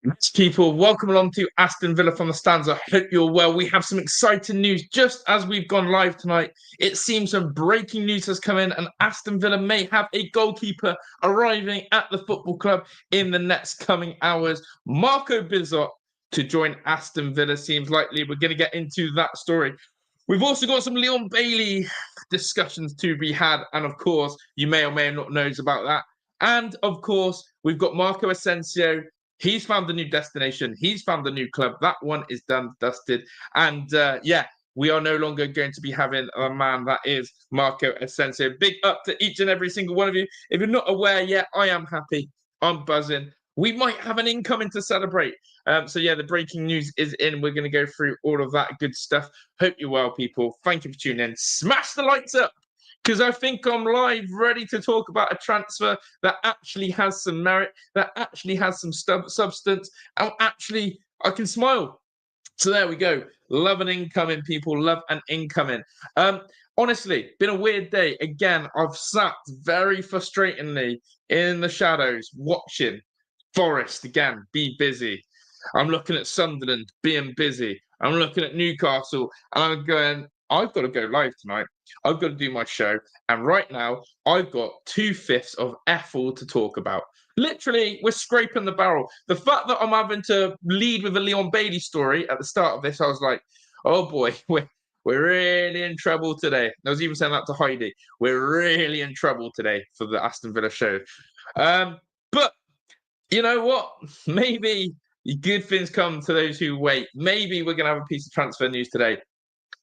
Yes, people, welcome along to Aston Villa from the stands. I hope you're well. We have some exciting news just as we've gone live tonight. It seems some breaking news has come in, and Aston Villa may have a goalkeeper arriving at the football club in the next coming hours. Marco Bizot to join Aston Villa seems likely. We're going to get into that story. We've also got some Leon Bailey discussions to be had, and of course, you may or may not know about that. And of course, we've got Marco Asensio. He's found a new destination. He's found a new club. That one is done, dusted. And we are no longer going to be having a man that is Marco Asensio. Big up to each and every single one of you. If you're not aware yet, I am happy. I'm buzzing. We might have an incoming to celebrate. The breaking news is in. We're going to go through all of that good stuff. Hope you're well, people. Thank you for tuning in. Smash the lights up, because I think I'm live, ready to talk about a transfer that actually has some merit, that actually has some substance, and actually I can smile. So there we go. Love an incoming, people. Love an incoming. Honestly, been a weird day. Again, I've sat very frustratingly in the shadows watching Forest again be busy. I'm looking at Sunderland being busy. I'm looking at Newcastle, and I'm going, I've got to go live tonight. I've got to do my show. And right now, I've got 2/5 of Ethel to talk about. Literally, we're scraping the barrel. The fact that I'm having to lead with a Leon Bailey story at the start of this, I was like, oh boy, we're really in trouble today. I was even saying that to Heidi. We're really in trouble today for the Aston Villa show. But you know what? Maybe good things come to those who wait. Maybe we're going to have a piece of transfer news today.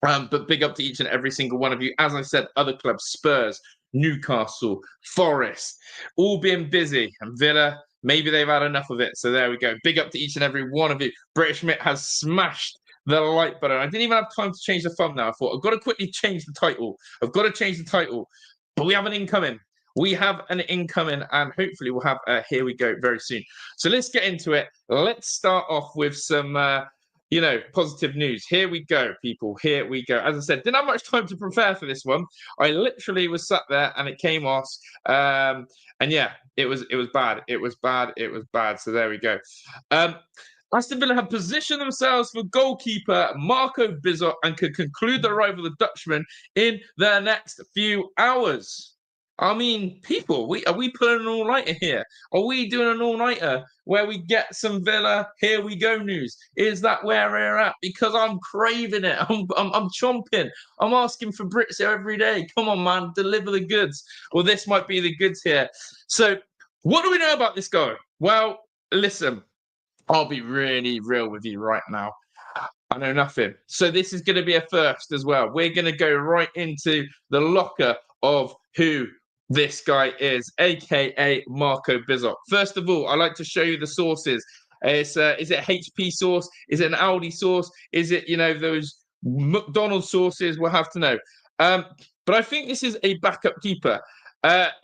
But big up to each and every single one of you. As I said, other clubs, Spurs, Newcastle, Forest, all being busy. And Villa, maybe they've had enough of it. So there we go. Big up to each and every one of you. British Mitt has smashed the like button. I didn't even have time to change the thumbnail. I thought, I've got to quickly change the title. But we have an incoming. We have an incoming, and hopefully we'll have Here We Go very soon. So let's get into it. Let's start off with some positive news. Here we go, people. Here we go. As I said, didn't have much time to prepare for this one. I literally was sat there and it came off. It was bad. It was bad. So there we go. Aston Villa have positioned themselves for goalkeeper Marco Bizot and could conclude the arrival of the Dutchman in the next few hours. I mean, people, are we pulling an all-nighter here? Are we doing an all-nighter where we get some Villa, here we go news? Is that where we're at? Because I'm craving it. I'm chomping. I'm asking for Brits here every day. Come on, man, deliver the goods. Well, this might be the goods here. So what do we know about this guy? Well, listen, I'll be really real with you right now. I know nothing. So this is going to be a first as well. We're going to go right into the locker of who this guy is, aka Marco Bizot. First of all, I like to show you the sources. Is it HP source? Is it an Aldi source? Is it those McDonald's sources? We'll have to know. But I think this is a backup keeper.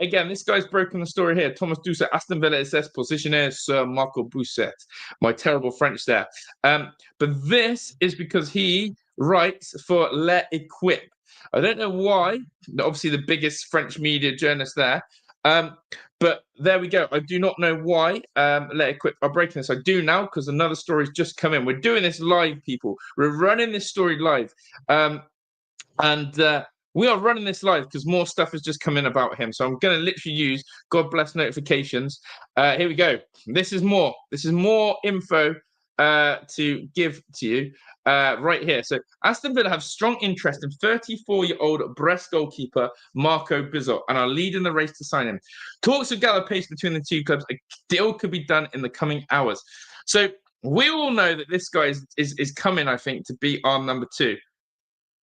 Again, this guy's broken the story here. Thomas Doucet, Aston Villa SS positionnaire, Sir Marco Bizot. My terrible French there. But this is because he writes for L'Equipe. I don't know why. Obviously, the biggest French media journalist there. But there we go. I do not know why L'Equipe are breaking this. I do now because another story's just come in. We're doing this live, people. We're running this story live. We are running this live because more stuff has just come in about him. So I'm going to literally use God bless notifications. Here we go. This is more. This is more info to give to you right here. So Aston Villa have strong interest in 34-year-old Brest goalkeeper Marco Bizot and are leading the race to sign him. Talks have gathered pace between the two clubs. A deal could be done in the coming hours. So we all know that this guy is coming, I think, to be our number 2.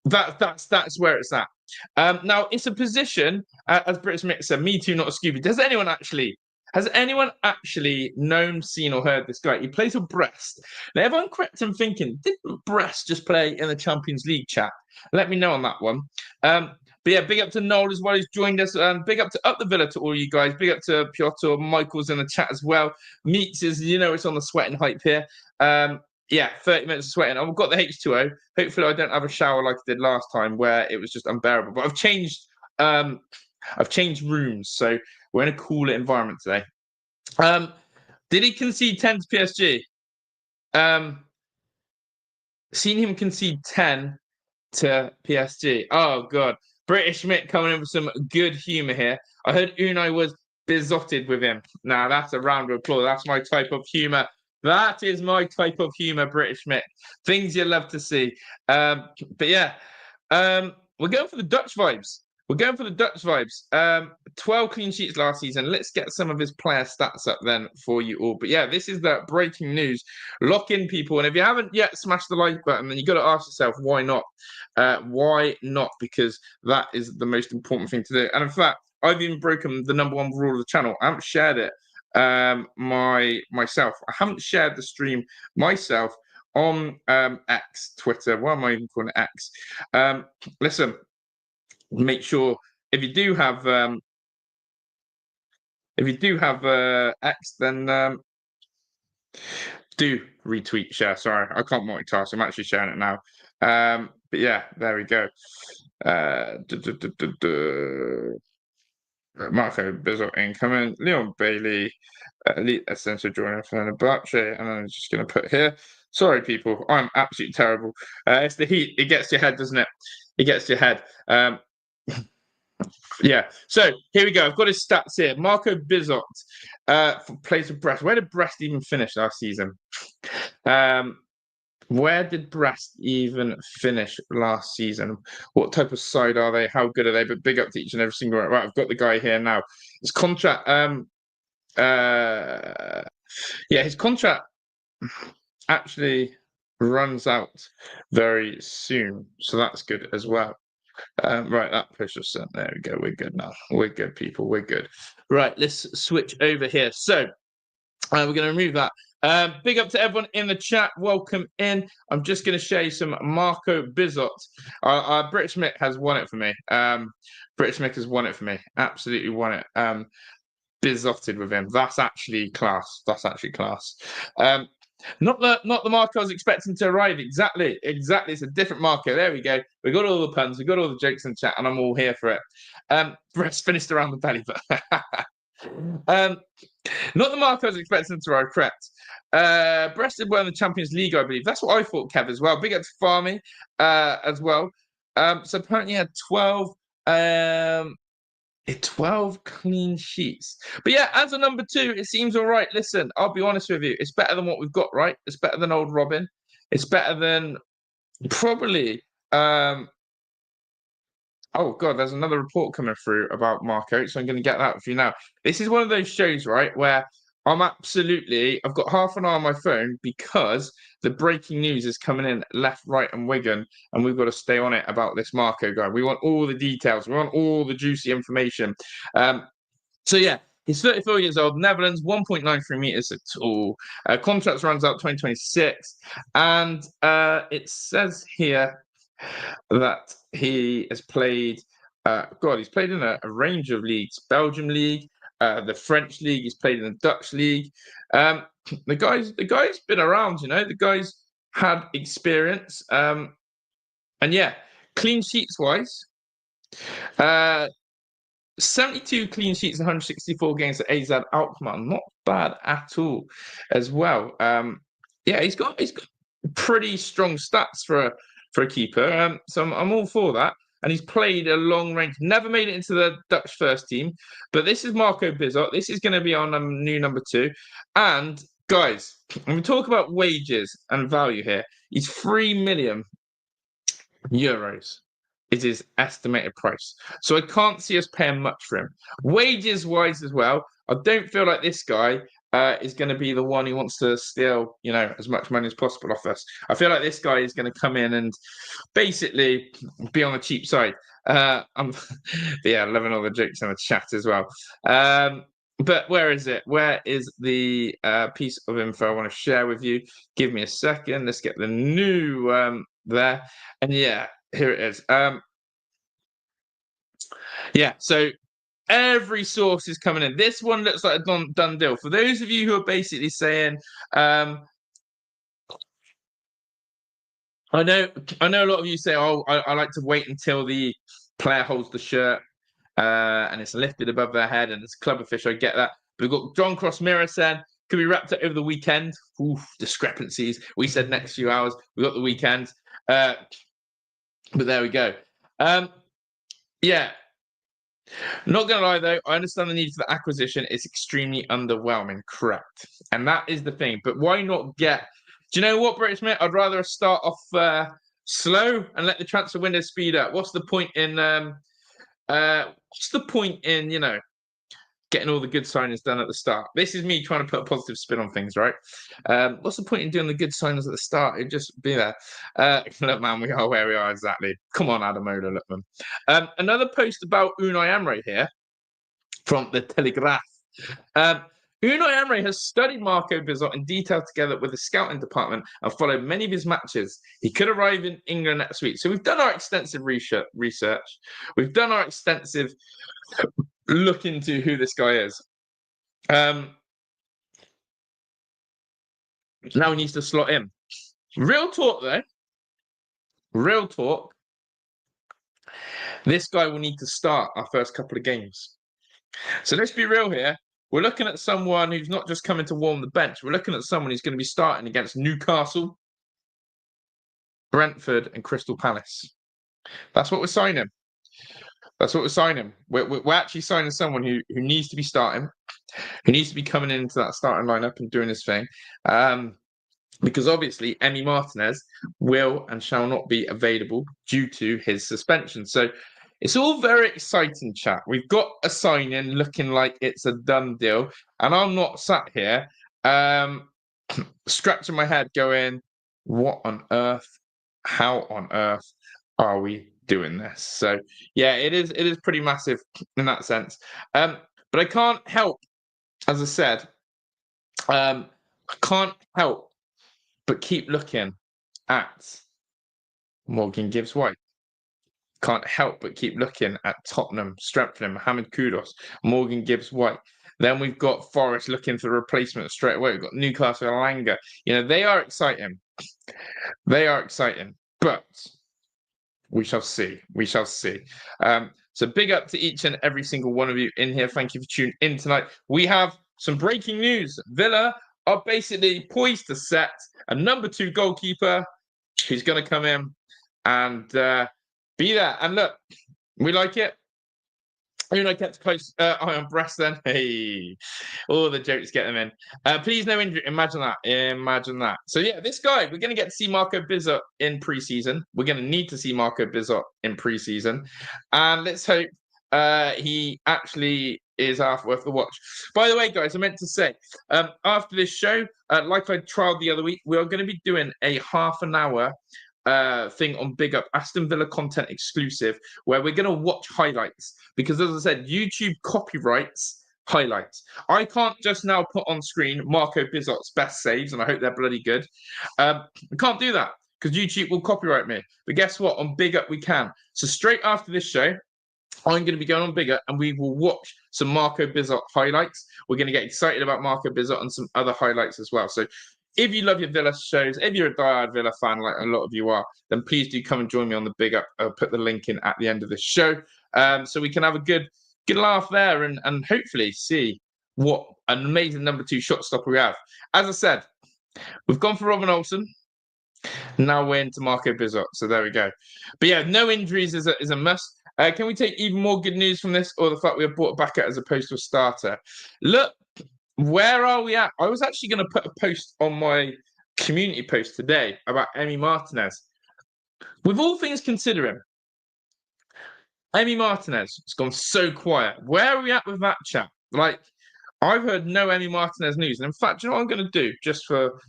That's where it's at. Now, it's a position, as British Mick said, me too, not a Scooby. Has anyone actually known, seen, or heard this guy? He plays for Brest. Now, everyone correct him thinking, didn't Brest just play in the Champions League chat? Let me know on that one. But yeah, big up to Noel as well, who's joined us. Big up to Up the Villa to all you guys. Big up to Piotr, Michael's in the chat as well. Meets is, it's on the sweating hype here. 30 minutes of sweating. I've got the H2O. Hopefully, I don't have a shower like I did last time where it was just unbearable. But I've changed rooms, so we're in a cooler environment today. Did he concede 10 to PSG? Seen him concede 10 to PSG. Oh god, British Mick coming in with some good humour here. I heard Unai was bizotted with him. Now that's a round of applause. That's my type of humour. That is my type of humour, British Mick. Things you love to see. But yeah, we're going for the Dutch vibes. We're going for the Dutch vibes. 12 clean sheets last season. Let's get some of his player stats up then for you all. But yeah, this is the breaking news. Lock in, people. And if you haven't yet smashed the like button, then you got to ask yourself, why not? Why not? Because that is the most important thing to do. And in fact, I've even broken the number one rule of the channel. I haven't shared it myself. I haven't shared the stream myself on X, Twitter. Why am I even calling it X? Listen, make sure if you do have X, then do retweet, share. Sorry, I can't multitask. I'm actually sharing it now. But yeah, there we go. Marco Bizot incoming, Leon Bailey, Elite Asensio joining Fenerbahçe, and I'm just going to put here. Sorry, people, I'm absolutely terrible. It's the heat. It gets to your head, doesn't it? It gets to your head. Yeah. So here we go. I've got his stats here. Marco Bizot plays for Brest. Where did Brest even finish last season? Where did Brest even finish last season? What type of side are they? How good are they? But big up to each and every single one. Right, I've got the guy here now. His contract. His contract actually runs out very soon, so that's good as well. Right, that push was sent. There we go. We're good now. We're good, people. We're good. Right, let's switch over here. So we're going to remove that. Big up to everyone in the chat. Welcome in. I'm just going to show you some Marco Bizot. British Mick has won it for me. British Mick has won it for me. Absolutely won it. Bizotted with him. That's actually class. That's actually class. Not the Marco I was expecting to arrive. Exactly. It's a different Marco. There we go. We got all the puns. We got all the jokes in the chat, and I'm all here for it. Brest finished around the belly, but not the Marco I was expecting to arrive. Correct. Brest did well in the Champions League, I believe. That's what I thought, Kev, as well. Big up to Farmy as well. So apparently he had 12 clean sheets. But yeah, as a number 2, it seems all right. Listen, I'll be honest with you. It's better than what we've got, right? It's better than old Robin. It's better than probably... Oh, God, there's another report coming through about Marco, so I'm going to get that for you now. This is one of those shows, right, where I've got half an eye on my phone because the breaking news is coming in left, right, and Wigan, and we've got to stay on it about this Marco guy. We want all the details. We want all the juicy information. So, yeah, he's 34 years old, Netherlands, 1.93 meters at all. Contract runs out 2026, and it says here that he has played. He's played in a range of leagues: Belgium league, the French league. He's played in the Dutch league. The guy's been around. The guy's had experience. And yeah, clean sheets wise, 72 clean sheets, 164 games at AZ Alkmaar. Not bad at all, as well. Yeah, he's got pretty strong stats for a keeper. So I'm all for that. And he's played a long range, never made it into the Dutch first team. But this is Marco Bizot. This is going to be our new number 2. And guys, when we talk about wages and value here, he's 3 million euros is his estimated price. So I can't see us paying much for him. Wages wise as well, I don't feel like this guy is going to be the one who wants to steal, as much money as possible off us. I feel like this guy is going to come in and basically be on the cheap side. Loving all the jokes in the chat as well. But where is it? Where is the piece of info I want to share with you? Give me a second. Let's get the new there. And yeah, here it is. So every source is coming in. This one looks like a done deal. For those of you who are basically saying, I know a lot of you say, oh, I like to wait until the player holds the shirt and it's lifted above their head and it's club official. I get that. But we've got John Cross Mirror saying, Could be wrapped up over the weekend. Oof, discrepancies. We said next few hours. We got the weekend. But there we go. Yeah. Not going to lie, though, I understand the need for the acquisition. It's extremely underwhelming, correct. And that is the thing. But why not get... Do you know what, British mate? I'd rather start off slow and let the transfer window speed up. What's the point in... getting all the good signings done at the start? This is me trying to put a positive spin on things, right? What's the point in doing the good signings at the start? It'd just be there. Look, man, we are where we are exactly. Come on, Adamola, look, man. Another post about Unai Emery here from the Telegraph. Unai Emery has studied Marco Bizot in detail together with the scouting department and followed many of his matches. He could arrive in England next week. So we've done our extensive research. We've done our extensive look into who this guy is. Now he needs to slot in. Real talk, though. Real talk. This guy will need to start our first couple of games. So let's be real here. We're looking at someone who's not just coming to warm the bench. We're looking at someone who's going to be starting against Newcastle, Brentford, and Crystal Palace. That's what we're signing. That's what we're signing. We're actually signing someone who needs to be starting, who needs to be coming into that starting lineup and doing his thing. Because obviously, Emi Martinez will and shall not be available due to his suspension. So it's all very exciting, chat. We've got a signing looking like it's a done deal. And I'm not sat here scratching my head going, what on earth? How on earth are we doing this? So yeah, it is pretty massive in that sense. But I can't help, as I said, I can't help but keep looking at Morgan Gibbs-White. Can't help but keep looking at Tottenham strengthening Mohamed Kudus, Morgan Gibbs-White. Then we've got Forest looking for replacement straight away. We've got Newcastle Alanga. They are exciting. They are exciting, but we shall see. We shall see. So big up to each and every single one of you in here. Thank you for tuning in tonight. We have some breaking news. Villa are basically poised to set a number 2 goalkeeper who's going to come in and be there. And look, we like it. Unai kept close eye on breast then. Hey, all the jokes get them in. Please no injury. Imagine that. Imagine that. So yeah, this guy, we're going to get to see Marco Bizot in pre-season. We're going to need to see Marco Bizot in pre-season. And let's hope he actually is worth the watch. By the way, guys, I meant to say, after this show, like I trialed the other week, we are going to be doing a half an hour thing on Big Up, Aston Villa content exclusive, where we're going to watch highlights. Because as I said, YouTube copyrights highlights. I can't just now put on screen Marco Bizot's best saves, and I hope they're bloody good. I can't do that because YouTube will copyright me. But guess what? On Big Up, we can. So straight after this show, I'm going to be going on Bigger and we will watch some Marco Bizot highlights. We're going to get excited about Marco Bizot and some other highlights as well. So if you love your Villa shows, if you're a diehard Villa fan like a lot of you are, then please do come and join me on the Big Up. I'll put the link in at the end of the show so we can have a good laugh there and hopefully see what an amazing number 2 shot stopper we have. As I said, we've gone for Robin Olsen. Now we're into Marco Bizot. So there we go. But yeah, no injuries is a must. Can we take even more good news from this, or the fact we have brought a backup as opposed to a starter? Look, where are we at? I was actually going to put a post on my community post today about Emi Martinez. With all things considering, Emi Martinez has gone so quiet. Where are we at with that chat? Like, I've heard no Emi Martinez news. And in fact, you know what I'm going to do just for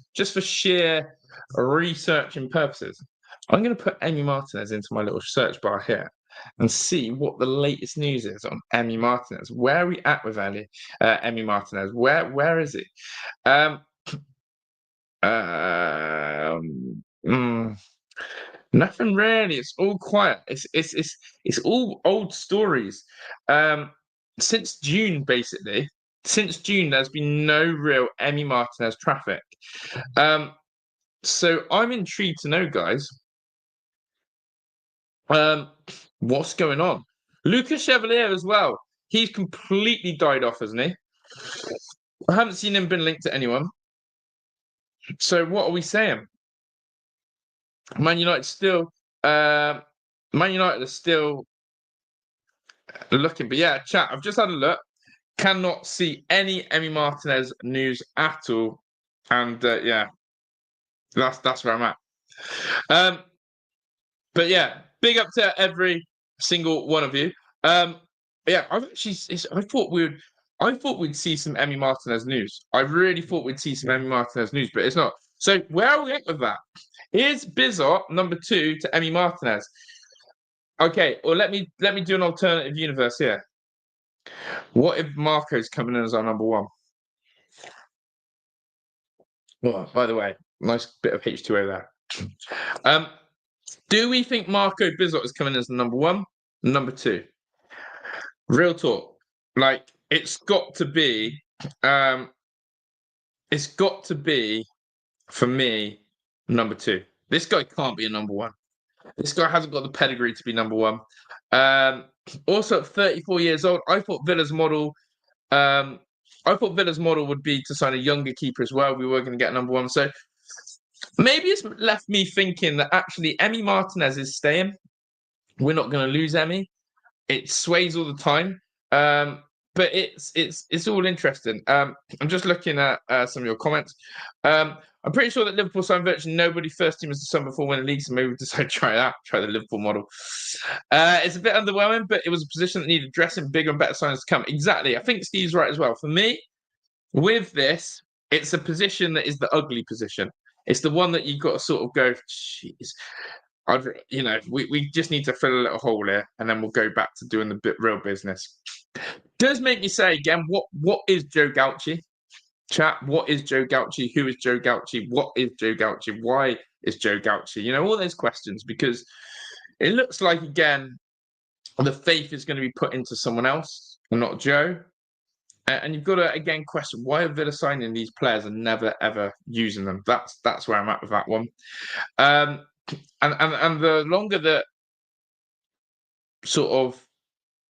sheer researching purposes? I'm going to put Emi Martinez into my little search bar here and see what the latest news is on Emi Martinez. Where are we at with Emi Martinez? Where is he? Nothing really. It's all quiet. It's all old stories. Since June, basically. Since June, there's been no real Emi Martinez traffic. So I'm intrigued to know, guys. What's going on? Lucas Chevalier as well. He's completely died off, hasn't he? I haven't seen him been linked to anyone. So what are we saying? Man United still, uh, Man United are still looking. But yeah, chat. I've just had a look. Cannot see any Emi Martinez news at all. And yeah, that's where I'm at. But yeah, big up to every single one of you. Yeah, I thought we'd see some Emi Martinez news. I really thought we'd see some Emi Martinez news, but it's not. So where are we at with that? Here's Bizot number 2 to Emi Martinez. Okay, well let me do an alternative universe here. What if Marco's coming in as our number 1? Oh, by the way, nice bit of H2O there. Do we think Marco Bizot is coming in as the number 1? Number 2? Real talk. Like, it's got to be for me number 2. This guy can't be a number 1. This guy hasn't got the pedigree to be number 1. Also at 34 years old, I thought Villa's model would be to sign a younger keeper as well. We were going to get number 1. So maybe it's left me thinking that actually Emi Martinez is staying. We're not going to lose Emi. It sways all the time. But it's all interesting. I'm just looking at some of your comments. I'm pretty sure that Liverpool signed virtually nobody first team as the summer before winning the league, so maybe we decided to try the Liverpool model. It's a bit underwhelming, but it was a position that needed dressing, bigger and better signings to come. Exactly. I think Steve's right as well. For me, with this, it's a position that is the ugly position. It's the one that you've got to sort of go, jeez. We just need to fill a little hole here, and then we'll go back to doing the real business. Does make me say again, what is Joe Gauchi? Chat, what is Joe Gauchi? Who is Joe Gauchi? What is Joe Gauchi? Why is Joe Gauchi? All those questions, because it looks like, again, the faith is going to be put into someone else and not Joe. And you've got to, again, question, why are Villa signing these players and never, ever using them? That's where I'm at with that one. And the longer that sort of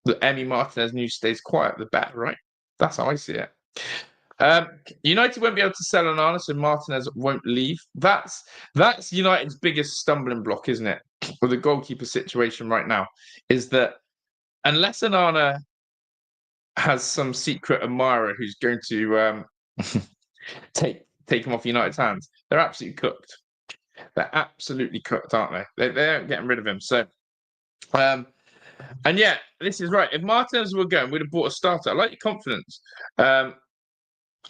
the Emi Martinez news stays quiet, the better, right? That's how I see it. United won't be able to sell Onana, so Martinez won't leave. That's United's biggest stumbling block, isn't it? With the goalkeeper situation right now, is that unless Onana has some secret admirer who's going to take him off United's hands, they're absolutely cooked. They're absolutely cooked, aren't they? They aren't getting rid of him. So, and yeah, this is right. If Martinez were going, we'd have bought a starter. I like your confidence.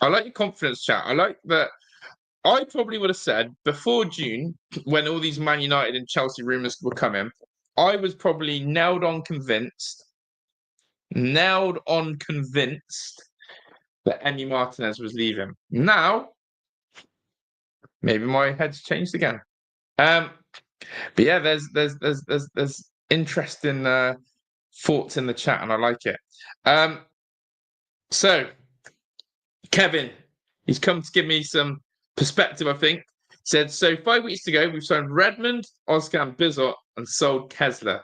I like your confidence, chat. I like that. I probably would have said before June, when all these Man United and Chelsea rumours were coming, I was probably nailed on convinced that Emi Martinez was leaving. Now, maybe my head's changed again. But yeah, there's interesting thoughts in the chat, and I like it. So, Kevin, he's come to give me some perspective, I think. Said, so 5 weeks to go, we've signed Redmond, Ozcan, Bizot, and sold Kessler.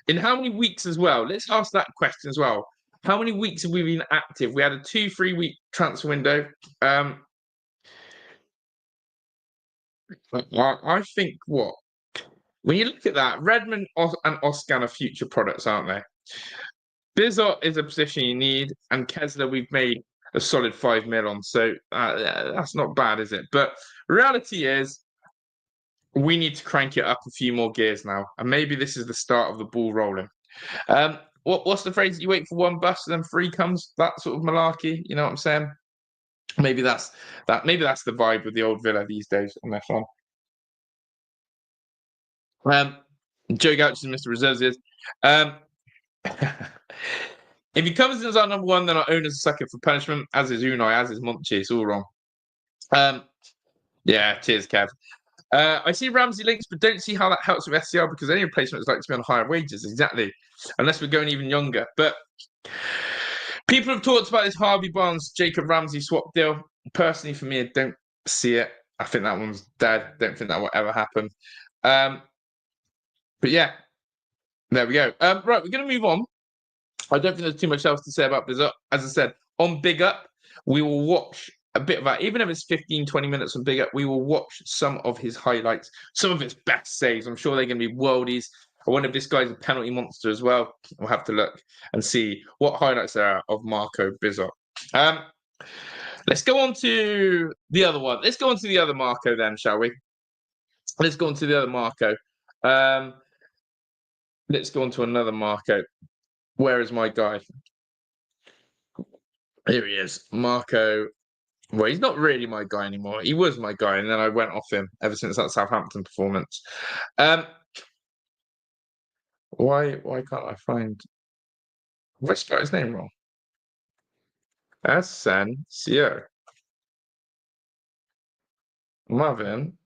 In how many weeks as well? Let's ask that question as well. How many weeks have we been active? We had a 2-3 week transfer window. I think what? When you look at that, Redmond and Ozcan are future products, aren't they? Bizot is a position you need, and Kessler we've made a solid 5 mil on. So that's not bad, is it? But reality is, we need to crank it up a few more gears now. And maybe this is the start of the ball rolling. What's the phrase? You wait for one bust and then 3 comes? That sort of malarkey, you know what I'm saying? Maybe that's the vibe with the old Villa these days on their phone. Joe Gauch and Mr. Reserves is. If he comes in as our number 1, then our owner's a sucker for punishment, as is Unai, as is Monchi. It's all wrong. Yeah, cheers, Kev. I see Ramsey links, but don't see how that helps with SCR because any replacement is likely to be on higher wages. Exactly. Unless we're going even younger. But people have talked about this Harvey Barnes, Jacob Ramsey swap deal. Personally, for me, I don't see it. I think that one's dead. Don't think that will ever happen. But yeah, there we go. Right, we're going to move on. I don't think there's too much else to say about Bizot. As I said, on Big Up, We will watch a bit of that, even if it's 15, 20 minutes and bigger. We will watch some of his highlights, some of his best saves. I'm sure they're going to be worldies. I wonder if this guy's a penalty monster as well. We'll have to look and see what highlights there are of Marco Bizot. Let's go on to the other one. Let's go on to the other Marco then, shall we? Let's go on to the other Marco. Let's go on to another Marco. Where is my guy? Here he is, Marco. Well, he's not really my guy anymore. He was my guy, and then I went off him ever since that Southampton performance. Why can't I find? Have I spelled his name wrong? Asensio. Marvin.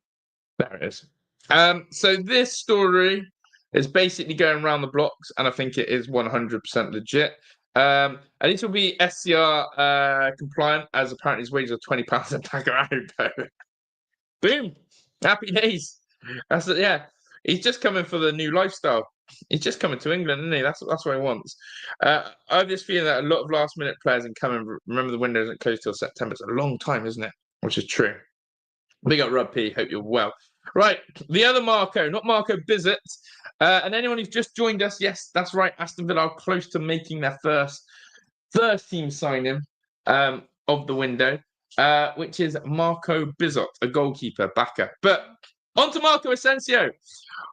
There it is. So this story is basically going around the blocks, and I think it is 100% legit. And this will be SCR compliant, as apparently his wages are £20 a bag. Boom! Happy days. That's it. Yeah, he's just coming for the new lifestyle. He's just coming to England, isn't he? That's what he wants. I have this feeling that a lot of last-minute players incoming. Remember, the window isn't closed till September. It's a long time, isn't it? Which is true. Big up, Rub P. Hope you're well. Right, the other Marco, not Marco Bizot. And anyone who's just joined us, yes, that's right. Aston Villa are close to making their first team signing of the window, which is Marco Bizot, a goalkeeper backer. But on to Marco Asensio.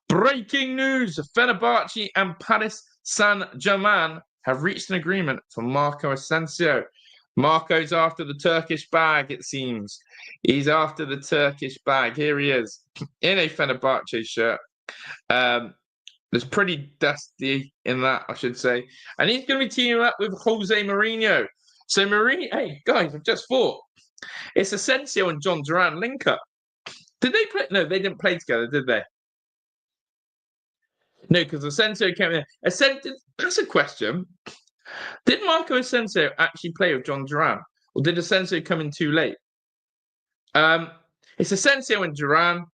Breaking news: Fenerbahçe and Paris Saint-Germain have reached an agreement for Marco Asensio. Marco's after the Turkish bag, it seems. He's after the Turkish bag. Here he is, in a Fenerbahçe shirt. It's pretty dusty in that, I should say. And he's going to be teaming up with Jose Mourinho. So Mourinho, hey, guys, I've just thought. It's Asensio and John Duran link-up. Did they play? No, they didn't play together, did they? No, because Asensio came in. That's a question. Did Marco Asensio actually play with John Duran? Or did Asensio come in too late? It's Asensio and Duran.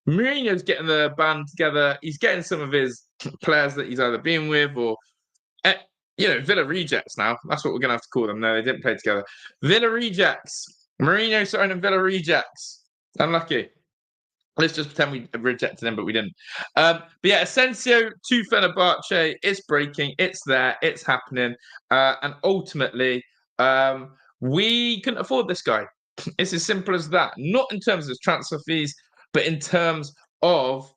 Mourinho's getting the band together. He's getting some of his players that he's either been with or, Villa rejects now. That's what we're going to have to call them. No, they didn't play together. Villa rejects. Mourinho signing Villa rejects. Unlucky. Let's just pretend we rejected him, but we didn't. But yeah, Asensio to Fenerbahce. It's breaking. It's there. It's happening. And ultimately, we couldn't afford this guy. It's as simple as that. Not in terms of transfer fees, but in terms of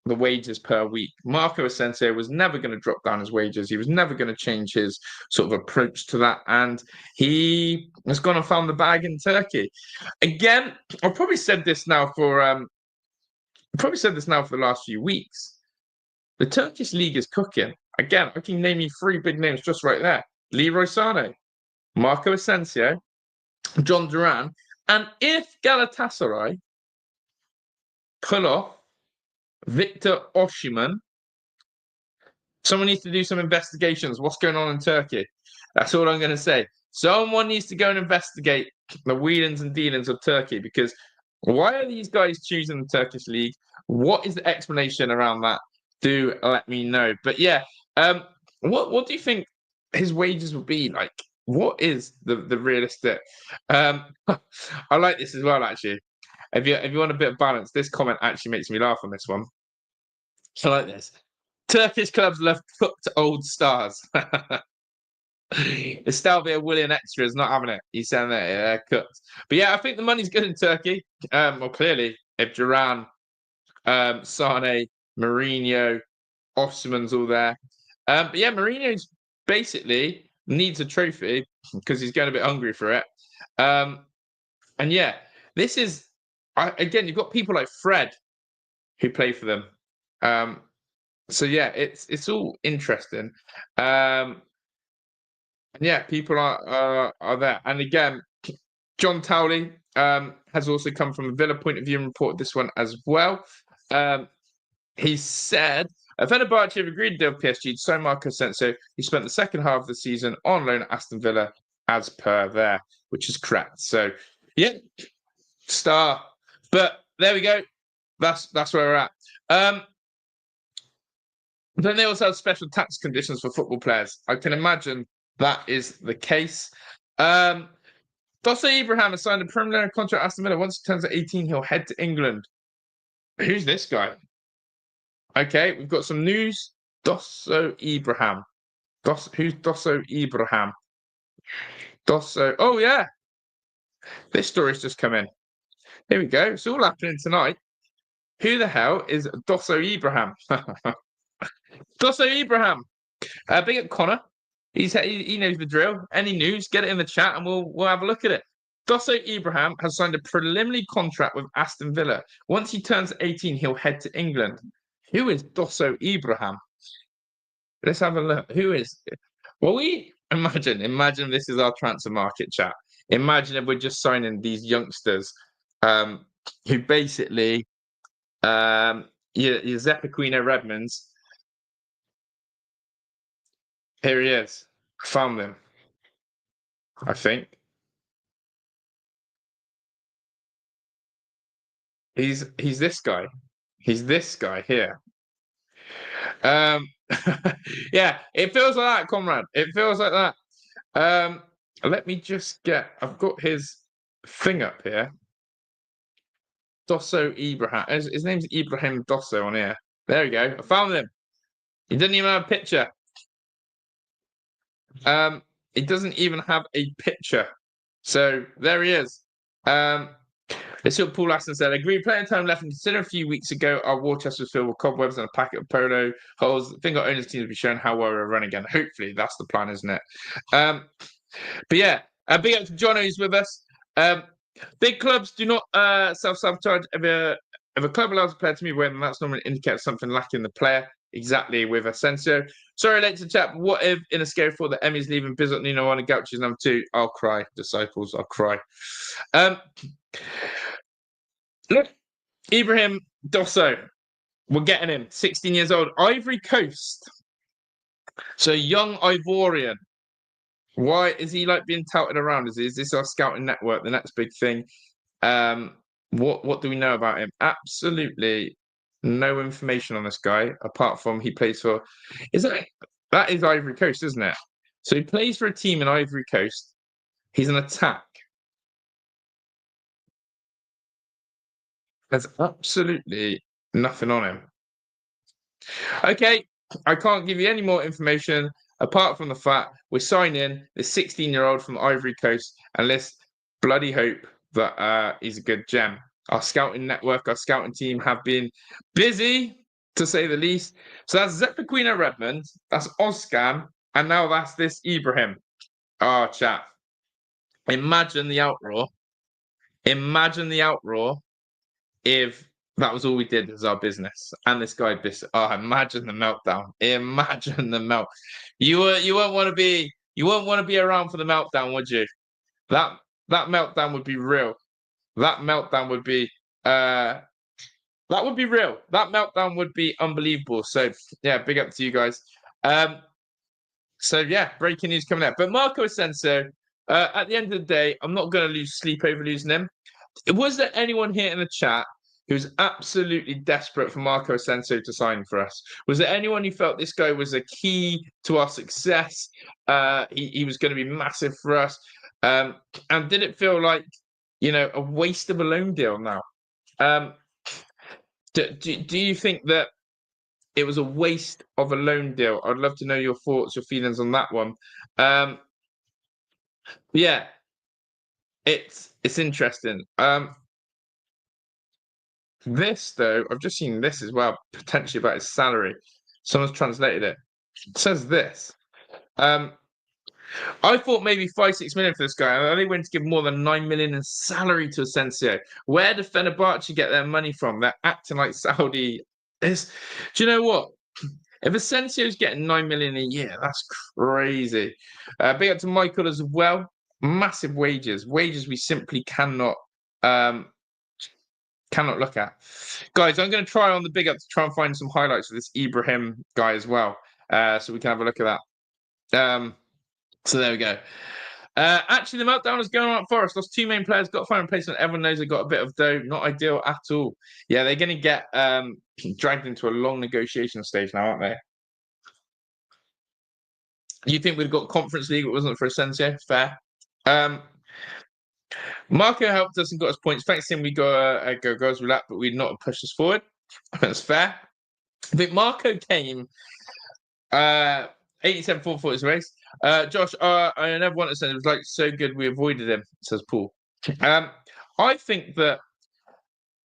the wages per week. Marco Asensio was never going to drop down his wages. He was never going to change his sort of approach to that. And he has gone and found the bag in Turkey. Again, I've probably said this now for the last few weeks. The Turkish league is cooking. Again, I can name you 3 big names just right there. Leroy Sané, Marco Asensio, John Duran. And if Galatasaray pull off Victor Osimhen, someone needs to do some investigations. What's going on in Turkey? That's all I'm going to say. Someone needs to go and investigate the wheelings and dealings of Turkey, because why are these guys choosing the Turkish league? What is the explanation around that? Do let me know. But yeah, what do you think his wages will be like? What is the realistic? I like this as well, actually. If you want a bit of balance, this comment actually makes me laugh on this one. I like this. Turkish clubs love cooked old stars. Estalvia Willian Extra is not having it. He's saying that cooked. But yeah, I think the money's good in Turkey. Well, clearly, if Duran, Sane, Mourinho, Osimhen's all there. But yeah, Mourinho's basically needs a trophy because he's going a bit hungry for it. And yeah, this is, again, you've got people like Fred who play for them. So yeah, it's all interesting. Yeah, people are there. And again, John Towley has also come from a Villa point of view and reported this one as well. He said, Fenerbahce have agreed to deal with PSG to sign Marco Asensio. He spent the second half of the season on loan at Aston Villa as per there, which is correct. So yeah, star. But there we go. That's where we're at. Then they also have special tax conditions for football players. I can imagine that is the case. Dosso Ibrahim has signed a preliminary contract at Aston Villa. Once he turns 18, he'll head to England. Who's this guy? Okay, we've got some news. Dosso Ibrahim. Who's Dosso Ibrahim? Dosso. Oh, yeah. This story's just come in. Here we go. It's all happening tonight. Who the hell is Dosso Ibrahim? Dosso Ibrahim. Big up Connor. He knows the drill. Any news, get it in the chat and we'll have a look at it. Dosso Ibrahim has signed a preliminary contract with Aston Villa. Once he turns 18, he'll head to England. Who is Dosso Ibrahim? Let's have a look. Who is? Well, we imagine this is our transfer market chat. Imagine if we're just signing these youngsters who basically your Zepaquino Redmonds. Here he is. Found him. I think. He's this guy. He's this guy here. Yeah, it feels like that, comrade. It feels like that. Let me just get. I've got his thing up here. Dosso Ibrahim. His name's Ibrahim Dosso on here. There we go. I found him. He didn't even have a picture. He doesn't even have a picture. So there he is. Let's see what Paul Aston said. Agreed playing time left and consider a few weeks ago our war chest was filled with cobwebs and a packet of polo holes. I think our owners team will be showing how well we're running again. Hopefully that's the plan, isn't it? But yeah, big up to Jono who's with us. Big clubs do not self-sabotage. If a club allows a player to move away, then that's normally indicates something lacking in the player. Exactly with Asensio. Sorry, late to chat. But what if in a scary thought that Emmy's leaving, Bizot, Nino, one, and Gauchi's number 2? I'll cry, disciples. I'll cry. Look, Ibrahim Dosso. We're getting him. 16 years old. Ivory Coast. So young Ivorian. Why is he like being touted around? Is this our scouting network? The next big thing. What do we know about him? Absolutely no information on this guy apart from he plays for. That is Ivory Coast, isn't it? So he plays for a team in Ivory Coast. He's an attack. There's absolutely nothing on him. Okay, I can't give you any more information apart from the fact we're signing this 16-year-old from Ivory Coast, and let's bloody hope that he's a good gem. Our scouting network, our scouting team have been busy, to say the least. So that's Zepaquino Redmond, that's Ozcan, and now that's this Ibrahim. Oh, chat. Imagine the outroar. Imagine the outroar if that was all we did as our business. And this guy, imagine the meltdown. Imagine the melt. You won't want to be around for the meltdown, would you? That meltdown would be real. That meltdown would be real. That meltdown would be unbelievable. So yeah, big up to you guys. So yeah, breaking news coming out. But Marco Asensio, at the end of the day, I'm not going to lose sleep over losing him. Was there anyone here in the chat who's absolutely desperate for Marco Asensio to sign for us? Was there anyone who felt this guy was a key to our success? He was going to be massive for us. And did it feel like, a waste of a loan deal now? Do you think that it was a waste of a loan deal? I'd love to know your thoughts, your feelings on that one. Yeah, it's interesting. This, though, I've just seen this as well, potentially about his salary. Someone's translated it. It says this. I thought maybe 5-6 million for this guy. I only went to give more than 9 million in salary to Asensio. Where do Fenerbahçe get their money from? They're acting like Saudi. Do you know what? If Asensio's getting 9 million a year, that's crazy. Big up to Michael as well. Massive wages we simply cannot look at. Guys, I'm going to try on the big up to try and find some highlights of this Ibrahim guy as well, so we can have a look at that. So there we go. Actually, the meltdown is going on at Forest. Lost 2 main players, got to find a replacement. Everyone knows they've got a bit of dough. Not ideal at all. Yeah, they're going to get dragged into a long negotiation stage now, aren't they? You think we'd got Conference League if it wasn't for Asensio? Fair. Marco helped us and got us points. Thanks to him, we got a go goals with that, but we'd not have pushed us forward. That's fair. I think Marco came 87 4 his race. Josh, I never wanted to say it was like so good we avoided him, says Paul. I think that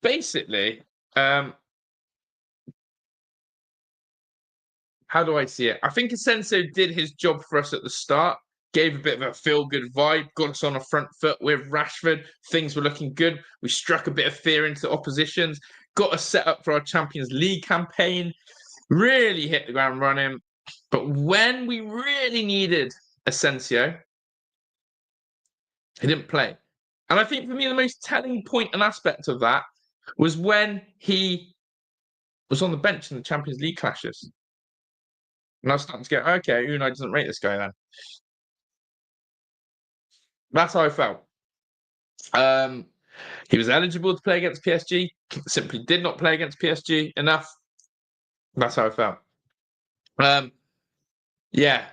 basically, how do I see it? I think Asensio did his job for us at the start, gave a bit of a feel-good vibe, got us on a front foot with Rashford. Things were looking good. We struck a bit of fear into oppositions, got us set up for our Champions League campaign, really hit the ground running. But when we really needed Asensio, he didn't play. And I think for me, the most telling point and aspect of that was when he was on the bench in the Champions League clashes. And I was starting to go, okay, Unai doesn't rate this guy then. That's how I felt. He was eligible to play against PSG, simply did not play against PSG enough. That's how I felt. Yeah.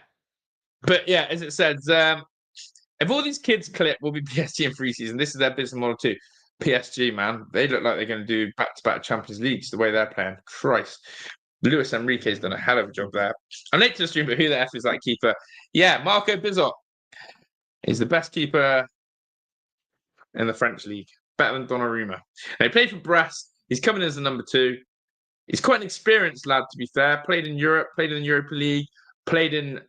But yeah, as it says, if all these kids clip will be PSG in preseason, this is their business model too. PSG, man, they look like they're going to do back-to-back Champions Leagues the way they're playing. Christ. Luis Enrique's done a hell of a job there. I'm late to the stream, but who the F is that keeper? Yeah, Marco Bizot. He's the best keeper in the French league. Better than Donnarumma. Now, he played for Brest. He's coming as a number 2. He's quite an experienced lad, to be fair. Played in Europe, played in the Europa League, played in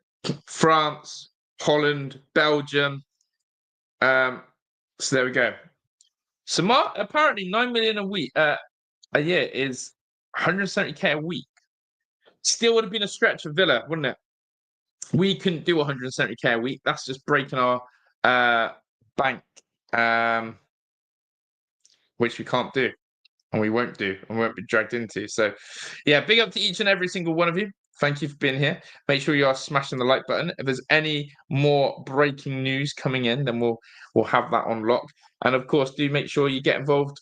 France, Holland, Belgium. So there we go. So apparently 9 million a year is 170k a week. Still would have been a stretch for Villa, wouldn't it? We couldn't do 170k a week. That's just breaking our bank, which we can't do, and we won't do, and won't be dragged into. So, yeah, big up to each and every single one of you. Thank you for being here. Make sure you are smashing the like button. If there's any more breaking news coming in, then we'll have that on lock. And of course, do make sure you get involved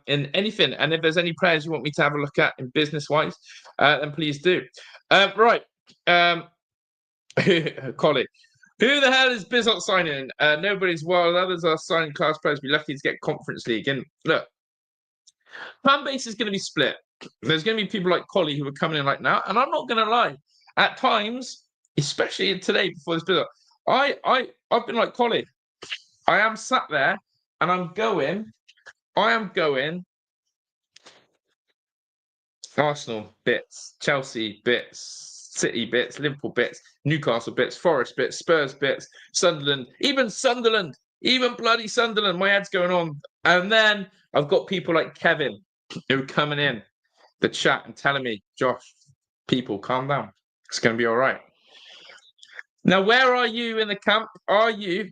in anything. And if there's any players you want me to have a look at in business-wise, then please do. Right. Colin. Who the hell is Bizot signing? Nobody's wild. Others are signing class players. Be lucky to get Conference League. And look, fan base is going to be split. There's going to be people like Collie who are coming in right now. And I'm not going to lie. At times, especially today before this Bizot, I've been like Collie. I am sat there and I am going Arsenal bits, Chelsea bits, City bits, Liverpool bits, Newcastle bits, Forest bits, Spurs bits, Sunderland, even bloody Sunderland. My head's going on. And then I've got people like Kevin who are coming in the chat and telling me, Josh, people, calm down. It's going to be all right. Now, where are you in the camp? Are you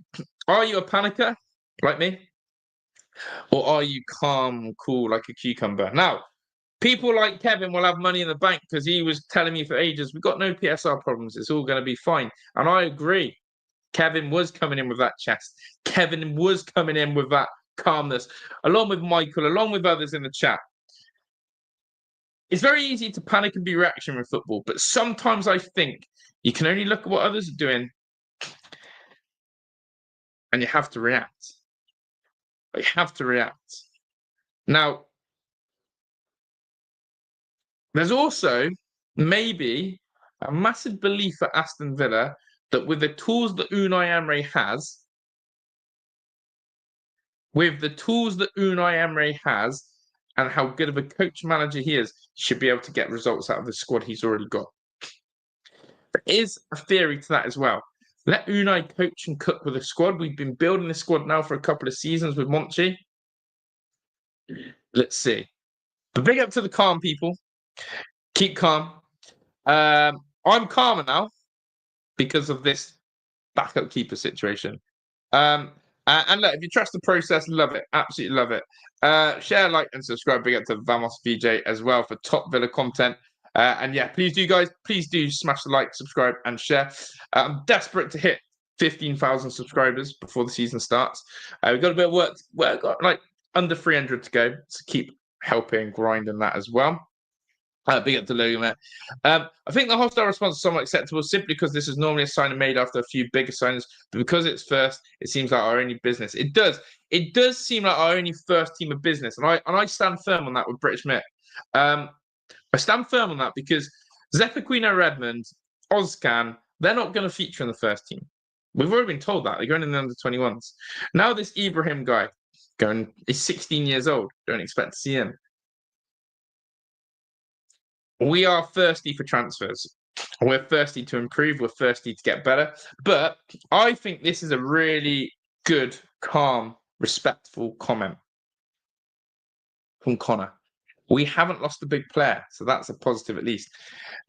a panicker like me? Or are you calm, cool, like a cucumber? Now, people like Kevin will have money in the bank because he was telling me for ages, we've got no PSR problems. It's all going to be fine. And I agree. Kevin was coming in with that chest. Kevin was coming in with that calmness, along with Michael, along with others in the chat. It's very easy to panic and be reaction with football, but sometimes I think you can only look at what others are doing and you have to react. You have to react. Now, there's also maybe a massive belief at Aston Villa that with the tools that Unai Emery has, and how good of a coach manager he is, should be able to get results out of the squad he's already got. There is a theory to that as well. Let Unai coach and cook with the squad. We've been building the squad now for a couple of seasons with Monchi. Let's see. But big up to the calm people. Keep calm. I'm calmer now because of this backup keeper situation. And look, if you trust the process, love it. Absolutely love it. Share, like, and subscribe. Big up to Vamos VJ as well for top Villa content. And yeah, please do, guys. Please do smash the like, subscribe, and share. I'm desperate to hit 15,000 subscribers before the season starts. We've got a bit of work. We've got like under 300 to go. So keep helping grinding that as well. Big up to Logan, mate. I think the hostile response is somewhat acceptable simply because this is normally a signing made after a few bigger signings, but because it's first, it seems like our only business. It does. It does seem like our only first team of business, and I stand firm on that with British Mick. I stand firm on that because Zephyrquino Redmond, Ozcan, they're not going to feature in the first team. We've already been told that. They're going in the under-21s. Now this Ibrahim guy is 16 years old. Don't expect to see him. We are thirsty for transfers. We're thirsty to improve. We're thirsty to get better. But I think this is a really good, calm, respectful comment from Connor. We haven't lost a big player, so that's a positive at least.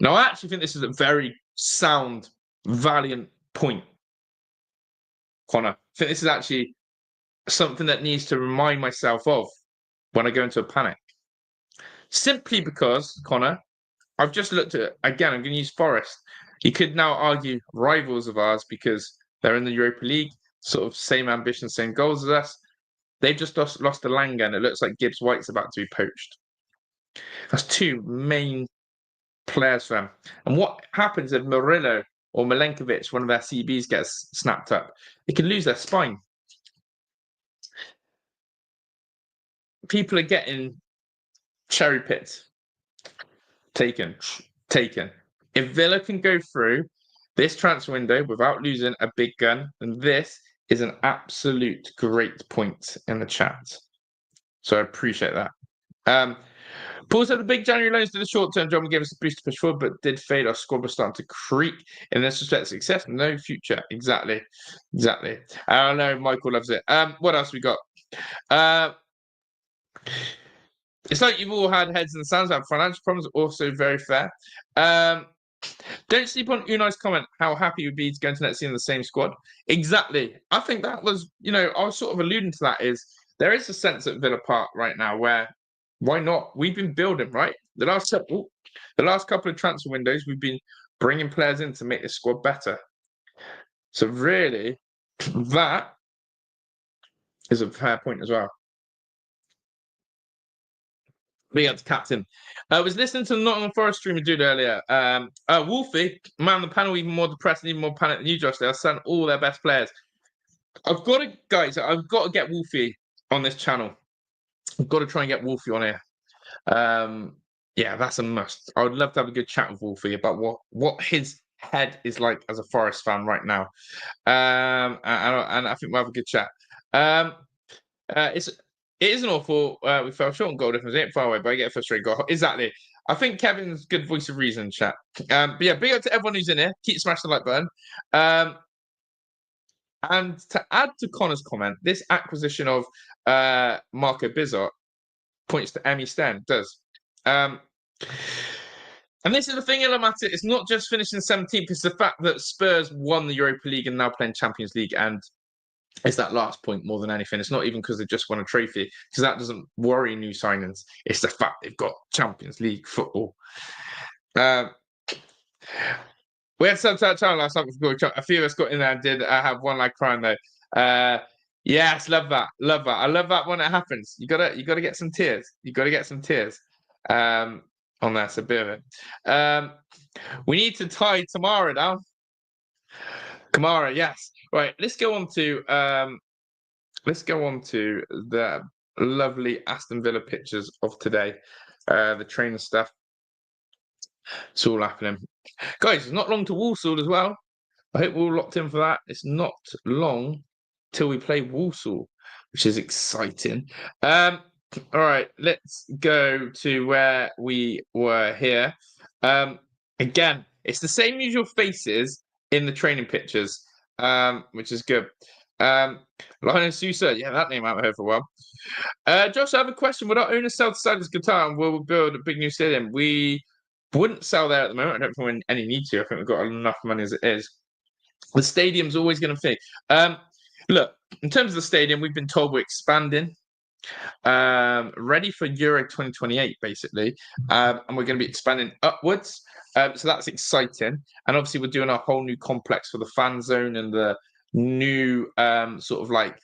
Now, I actually think this is a very sound, valiant point, Connor. I think this is actually something that needs to remind myself of when I go into a panic. Simply because, Connor, I've just looked at, again, I'm going to use Forest. You could now argue rivals of ours because they're in the Europa League, sort of same ambition, same goals as us. They've just lost to Langa, and it looks like Gibbs White's about to be poached. That's two main players for them. And what happens if Murillo or Milenkovic, one of their CBs, gets snapped up? They can lose their spine. People are getting cherry picked. Taken. If Villa can go through this transfer window without losing a big gun, then this is an absolute great point in the chat. So I appreciate that. Paul said the big January loans did a short-term job and gave us a boost to push forward, but did fade. Our squad was starting to creak. In this respect, success, no future. Exactly. I know Michael loves it. What else we got? It's like you've all had heads in the sands about financial problems, also very fair. Don't sleep on Unai's comment, how happy you'd be to go into next season in the same squad. Exactly. I think that was, I was sort of alluding to that is there is a sense at Villa Park right now where why not? We've been building, right? The last couple of transfer windows, we've been bringing players in to make this squad better. So really, that is a fair point as well. Big up to Captain. I was listening to the Nottingham Forest streamer dude earlier. Wolfie, man on the panel, even more depressed and even more panicked than you, Josh. They'll send all their best players. I've got to get Wolfie on this channel. I've got to try and get Wolfie on here. Yeah, that's a must. I would love to have a good chat with Wolfie about what his head is like as a Forest fan right now. And I think we'll have a good chat. It isn't awful. We fell short on goal difference. It ain't far away, but I get a frustrating goal. Exactly. I think Kevin's good voice of reason, chat. But yeah, big up to everyone who's in here. Keep smashing the like button. And to add to Connor's comment, this acquisition of Marco Bizot points to Emmy Sten. Does. And this is the thing, Ilamatic. It's not just finishing 17th. It's the fact that Spurs won the Europa League and now playing Champions League. And it's that last point more than anything. It's not even because they just won a trophy, because that doesn't worry new signings. It's the fact they've got Champions League football. We had subtitle channel last night. A few of us got in there and did have one like crying though. Yes, love that. I love that when it happens. You gotta get some tears. On that, so a bit of it. We need to tie Tamara down. Kamara, yes. Right, let's go on to the lovely Aston Villa pictures of today. The trainer stuff. It's all happening. Guys, it's not long to Walsall as well. I hope we're all locked in for that. It's not long till we play Walsall, which is exciting. All right, let's go to where we were here. Again, it's the same usual faces in the training pictures, which is good. Lionel Sousa, yeah, that name I haven't heard for a while. Josh, I have a question. Would our owner sell to Sadler's Qatar and will we build a big new stadium? We wouldn't sell there at the moment. I don't think we any need to. I think we've got enough money as it is. The stadium's always going to fit. Look, in terms of the stadium, we've been told we're expanding. Ready for Euro 2028, basically. And we're going to be expanding upwards. So that's exciting. And obviously, we're doing a whole new complex for the fan zone and the new sort of like,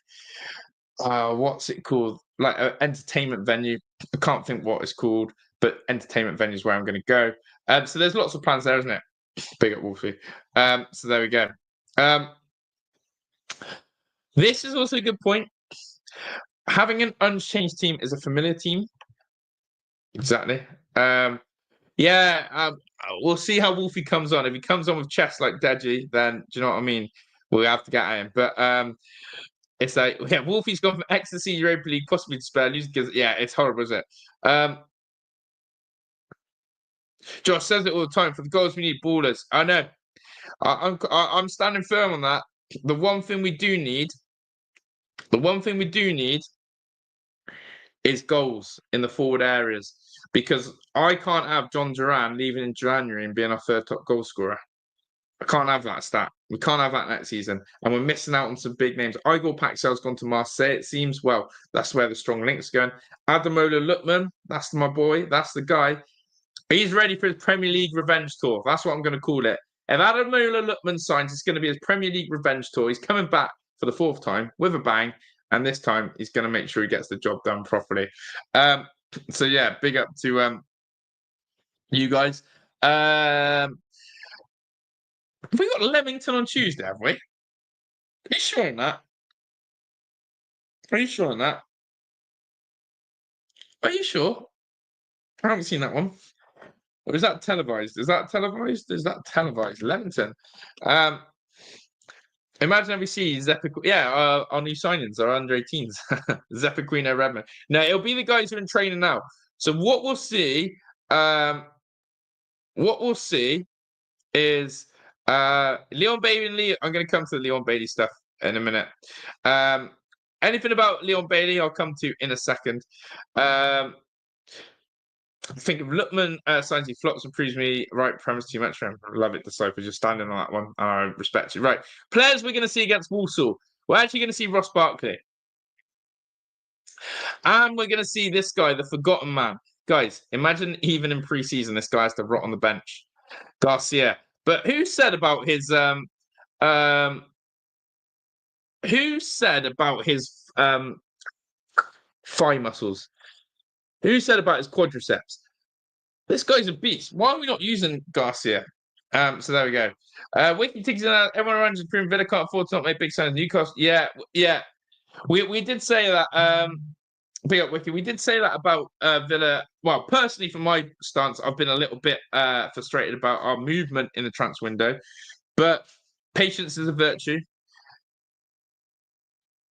what's it called? Like an entertainment venue. I can't think what it's called. but entertainment venues where I'm going to go. So there's lots of plans there, isn't it? Big up Wolfie. So there we go. This is also a good point. Having an unchanged team is a familiar team. Exactly. We'll see how Wolfie comes on. If he comes on with chest like Deji, then do you know what I mean? We'll have to get at him. But it's like, yeah, Wolfie's gone from ecstasy, Europa League, possibly to spare losing because, yeah, it's horrible, isn't it? Josh says it all the time. For the goals, we need ballers. I know. I'm standing firm on that. The one thing we do need is goals in the forward areas, because I can't have John Duran leaving in January and being our third top goal scorer. I can't have that stat. We can't have that next season. And we're missing out on some big names. Igor Paxel's gone to Marseille, it seems. Well, that's where the strong links are going. Adamola Lutman, that's my boy. That's the guy. He's ready for his Premier League revenge tour. That's what I'm going to call it. If Adamola Lutman signs, it's going to be his Premier League revenge tour. He's coming back for the fourth time with a bang. And this time, he's going to make sure he gets the job done properly. So, yeah, big up to you guys. Have we got Leamington on Tuesday, have we? Are you sure on that? Are you sure on that? Are you sure? I haven't seen that one. Or is that televised? Is that televised? Leamington. Imagine if we see our new signings are under 18s. Zeppequino Redmond. No, it'll be the guys who are in training now. So what we'll see is Leon Bailey. I'm going to come to the Leon Bailey stuff in a minute. Anything about Leon Bailey, I'll come to in a second. I think if Lutman signs, he flops and proves me right. Premise too much for him. I love it, Disciple. Just standing on that one. I respect you. Right. Players we're going to see against Walsall. We're actually going to see Ross Barkley. And we're going to see this guy, the forgotten man. Guys, imagine even in pre-season, this guy has to rot on the bench. Garcia. But who said about his thigh muscles? Who said about his quadriceps? This guy's a beast. Why are we not using Garcia? So there we go. Wiki Tiggs, everyone around is proving Villa can't afford to not make big signs. Newcastle, yeah. We did say that. Big up Wiki. We did say that about Villa. Well, personally, from my stance, I've been a little bit frustrated about our movement in the transfer window, but patience is a virtue.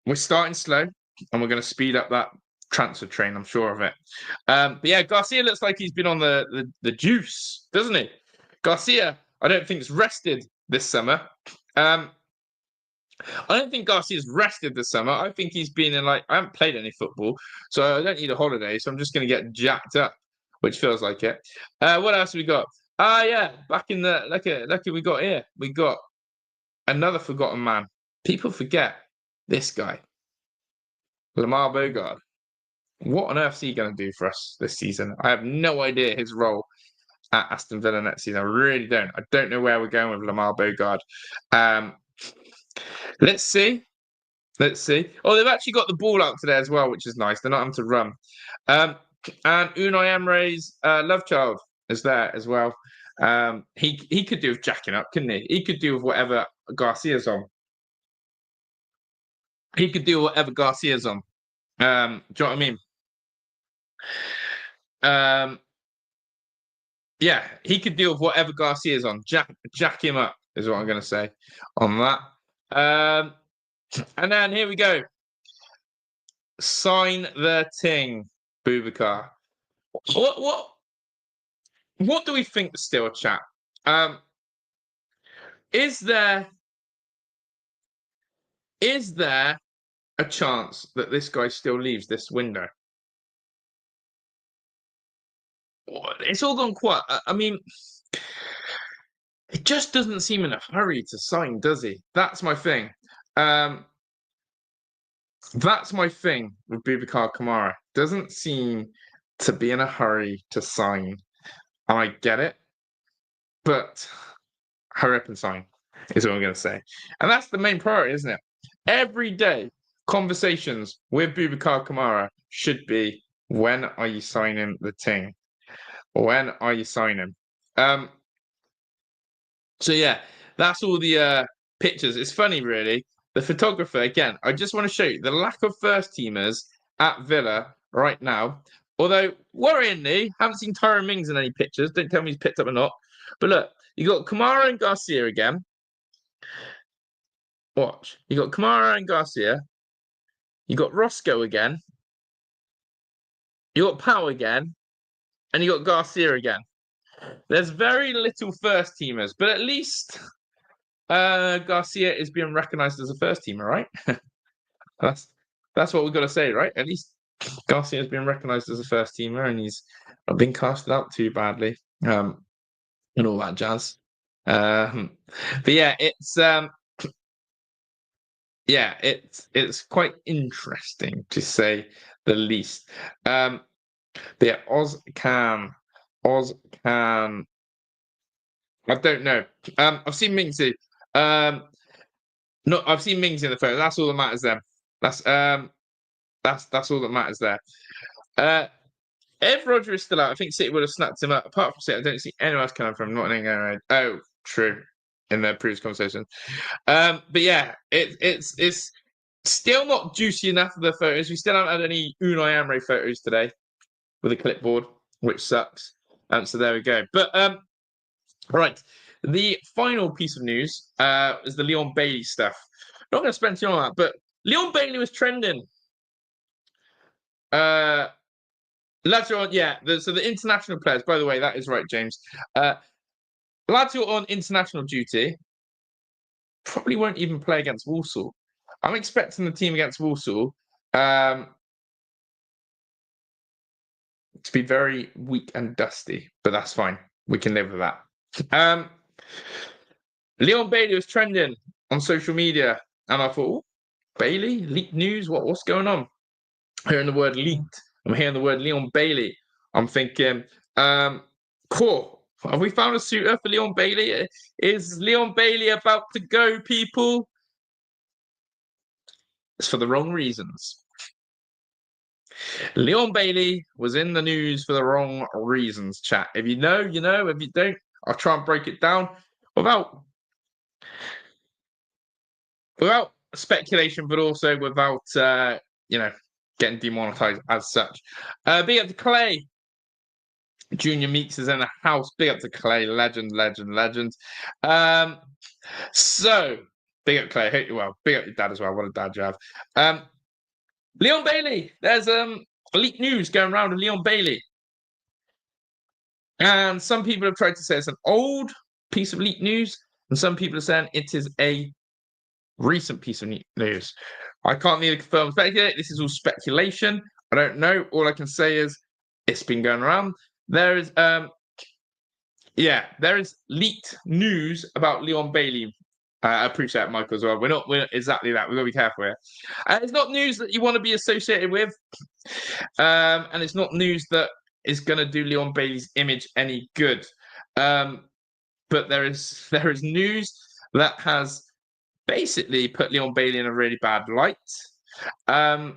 We're starting slow, and we're going to speed up that transfer train. I'm sure of it. But yeah, Garcia looks like he's been on the juice, doesn't he? Garcia, I don't think, is rested this summer. I don't think Garcia's rested this summer. I think he's been in I haven't played any football, so I don't need a holiday. So I'm just going to get jacked up, which feels like it. What else have we got? Yeah, back in the lucky we got here. We got another forgotten man. People forget this guy, Lamar Bogard. What on earth is he going to do for us this season? I have no idea his role at Aston Villa next season. I really don't. I don't know where we're going with Lamar Bogard. Let's see. Oh, they've actually got the ball out today as well, which is nice. They're not having to run. And Unai Emery's love child is there as well. He could do with jacking up, couldn't he? He could do with whatever Garcia's on. Do you know what I mean? Yeah, he could deal with whatever Garcia's on. Jack him up is what I'm going to say on that. And then here we go. Sign the ting, Boubacar. What do we think still, chat? Is there a chance that this guy still leaves this window? It's all gone quiet. I mean, it just doesn't seem in a hurry to sign, does he? That's my thing. That's my thing with Boubacar Kamara. Doesn't seem to be in a hurry to sign. I get it, but hurry up and sign is what I'm going to say. And that's the main priority, isn't it? Every day, conversations with Boubacar Kamara should be, when are you signing the ting? When are you signing? So yeah, that's all the pictures. It's funny, really. The photographer, again, I just want to show you the lack of first teamers at Villa right now. Although, worryingly, haven't seen Tyrone Mings in any pictures. Don't tell me he's picked up or not. But look, you got Kamara and Garcia again. Watch. You got Kamara and Garcia. You got Roscoe again. You got Powell again. And you got Garcia again. There's very little first teamers, but at least Garcia is being recognised as a first teamer, right? that's what we've got to say, right? At least Garcia has been recognised as a first teamer, and he's not been casted out too badly, and all that jazz. But yeah, it's quite interesting to say the least. But yeah, Oz can. I don't know. I've seen Mingzi. No, I've seen Mings in the photo. That's all that matters then. That's all that matters there. If Roger is still out, I think City would have snapped him up. Apart from City, I don't see anyone else coming from. Not in England. Oh, true. In the previous conversation. But yeah, it's still not juicy enough of the photos. We still haven't had any Unai Emery photos today with a clipboard, which sucks. So there we go. But right. The final piece of news is the Leon Bailey stuff. Not going to spend too long on that, but Leon Bailey was trending. Lads who are on, so the international players, by the way, that is right, James. Lads who are on international duty probably won't even play against Walsall. I'm expecting the team against Walsall to be very weak and dusty, but that's fine. We can live with that. Leon Bailey was trending on social media, and I thought, Bailey, leaked news? What's going on? Hearing the word leaked, I'm hearing the word Leon Bailey. I'm thinking, cool. Have we found a suitor for Leon Bailey? Is Leon Bailey about to go, people? It's for the wrong reasons. Leon Bailey was in the news for the wrong reasons, chat. If you know, you know. If you don't, I'll try and break it down without speculation, but also without getting demonetized as such. Big up to Clay. Junior Meeks is in the house. Big up to Clay. Legend. So big up Clay. Hope you well. Big up your dad as well. What a dad you have. Leon Bailey. There's leaked news going around of Leon Bailey. And some people have tried to say it's an old piece of leaked news, and some people are saying it is a recent piece of news. I can't neither confirm or speculate. This is all speculation. I don't know. All I can say is it's been going around. There is leaked news about Leon Bailey. I appreciate it, Michael, as well. We're not exactly that. We've got to be careful here. It's not news that you want to be associated with. And it's not news that is going to do Leon Bailey's image any good. But there is news that has basically put Leon Bailey in a really bad light. And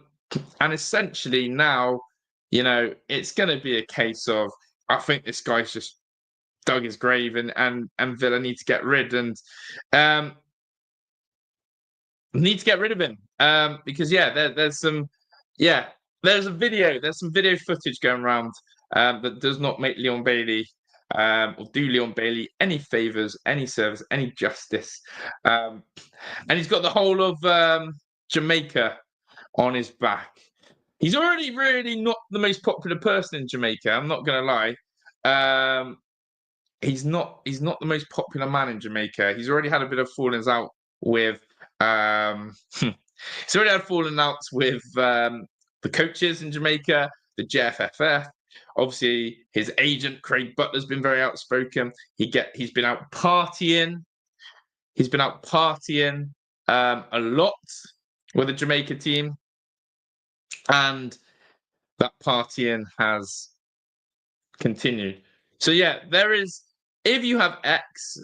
essentially now, it's going to be a case of, I think this guy's just dug his grave and Villa need to get rid of him. Because there's some video footage going around that does not make Leon Bailey or do Leon Bailey any favours, any service, any justice. And he's got the whole of Jamaica on his back. He's already really not the most popular person in Jamaica. I'm not going to lie. He's not the most popular man in Jamaica. He's already had a bit of fallings out with the coaches in Jamaica, the JFFF. Obviously, his agent Craig Butler's been very outspoken. He's been out partying. He's been out partying a lot with the Jamaica team, and that partying has continued. So there is. If you have X,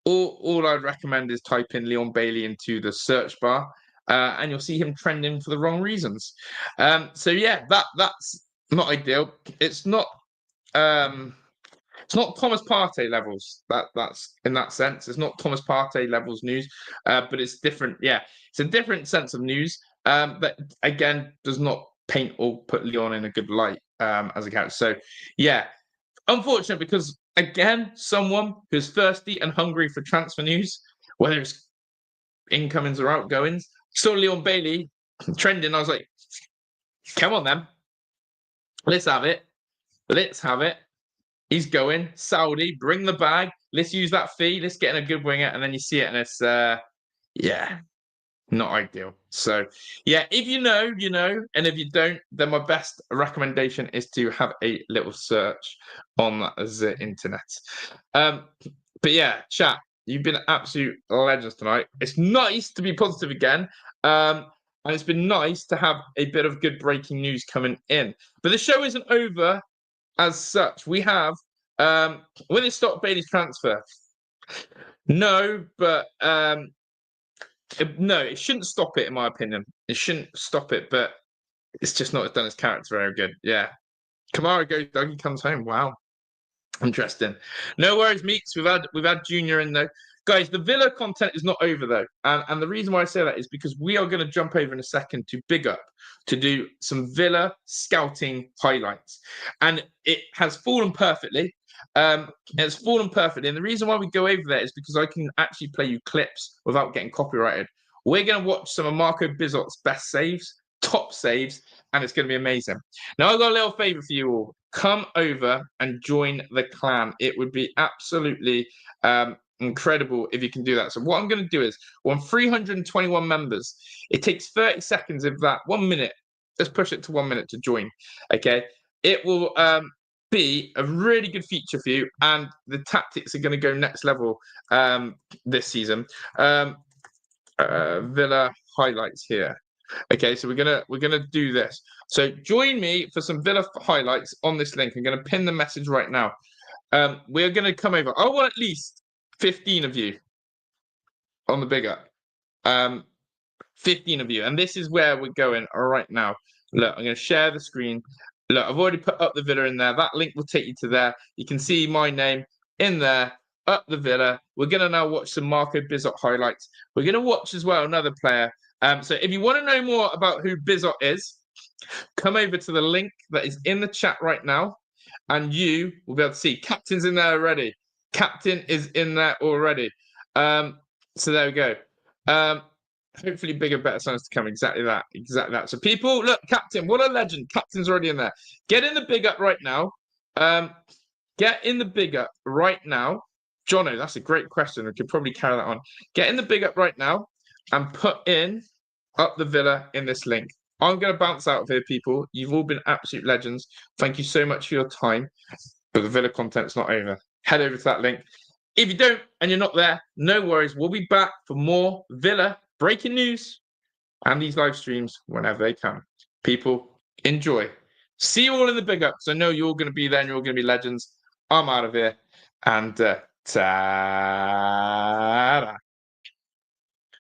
all I'd recommend is type in Leon Bailey into the search bar, and you'll see him trending for the wrong reasons. That's not ideal. It's not It's not Thomas Partey levels. That's in that sense. It's not Thomas Partey levels news, but it's different. Yeah, it's a different sense of news. That again does not paint or put Leon in a good light as a character. So, yeah, unfortunate because again, someone who's thirsty and hungry for transfer news, whether it's incomings or outgoings, saw Leon Bailey trending. I was like, come on, then, let's have it. Let's have it. He's going Saudi. Bring the bag. Let's use that fee. Let's get in a good winger, and then you see it, and it's yeah, not ideal. So yeah, if you know, you know, and if you don't, then my best recommendation is to have a little search on the internet. But yeah, chat. You've been absolute legends tonight. It's nice to be positive again. And it's been nice to have a bit of good breaking news coming in. But the show isn't over as such. We have will it stop Bailey's transfer? No, but no, it shouldn't stop it, in my opinion. It shouldn't stop it, but it's just not done his character very good. Yeah. Kamara goes, Dougie comes home. Wow. Interesting. No worries, Meeks. We've had Junior in though. Guys, the Villa content is not over though. And the reason why I say that is because we are going to jump over in a second to Big Up to do some Villa scouting highlights. And it has fallen perfectly. It's fallen perfectly. And the reason why we go over there is because I can actually play you clips without getting copyrighted. We're going to watch some of Marco Bizot's best saves, top saves, and it's going to be amazing. Now, I've got a little favor for you all. Come over and join the clan. It would be absolutely incredible if you can do that. So what I'm going to do is, we're on 321 members. It takes 30 seconds of that, 1 minute. Let's push it to 1 minute to join, okay? It will be a really good feature for you, and the tactics are going to go next level this season. Villa highlights here. Okay, so we're gonna do this. So join me for some Villa highlights on this link. I'm gonna pin the message right now. We're gonna come over. I want at least 15 of you on the Big Up. 15 of you, and this is where we're going right now. Look, I'm gonna share the screen. Look, I've already put up the Villa in there. That link will take you to there. You can see my name in there. Up the Villa. We're gonna now watch some Marco Bizot highlights. We're gonna watch as well another player. So if you want to know more about who Bizot is, come over to the link that is in the chat right now, and you will be able to see Captain's in there already. Captain is in there already. So there we go. Hopefully bigger, better signs to come. Exactly that. Exactly that. So people, look, Captain, what a legend. Captain's already in there. Get in the Big Up right now. Get in the Big Up right now. Jono, that's a great question. We could probably carry that on. Get in the Big Up right now and put in Up the Villa in this link. I'm going to bounce out of here, people. You've all been absolute legends. Thank you so much for your time. But the Villa content's not over. Head over to that link. If you don't and you're not there, no worries. We'll be back for more Villa breaking news and these live streams whenever they come. People, enjoy. See you all in the Big Ups. I know you're all going to be there and you're all going to be legends. I'm out of here. And ta-da.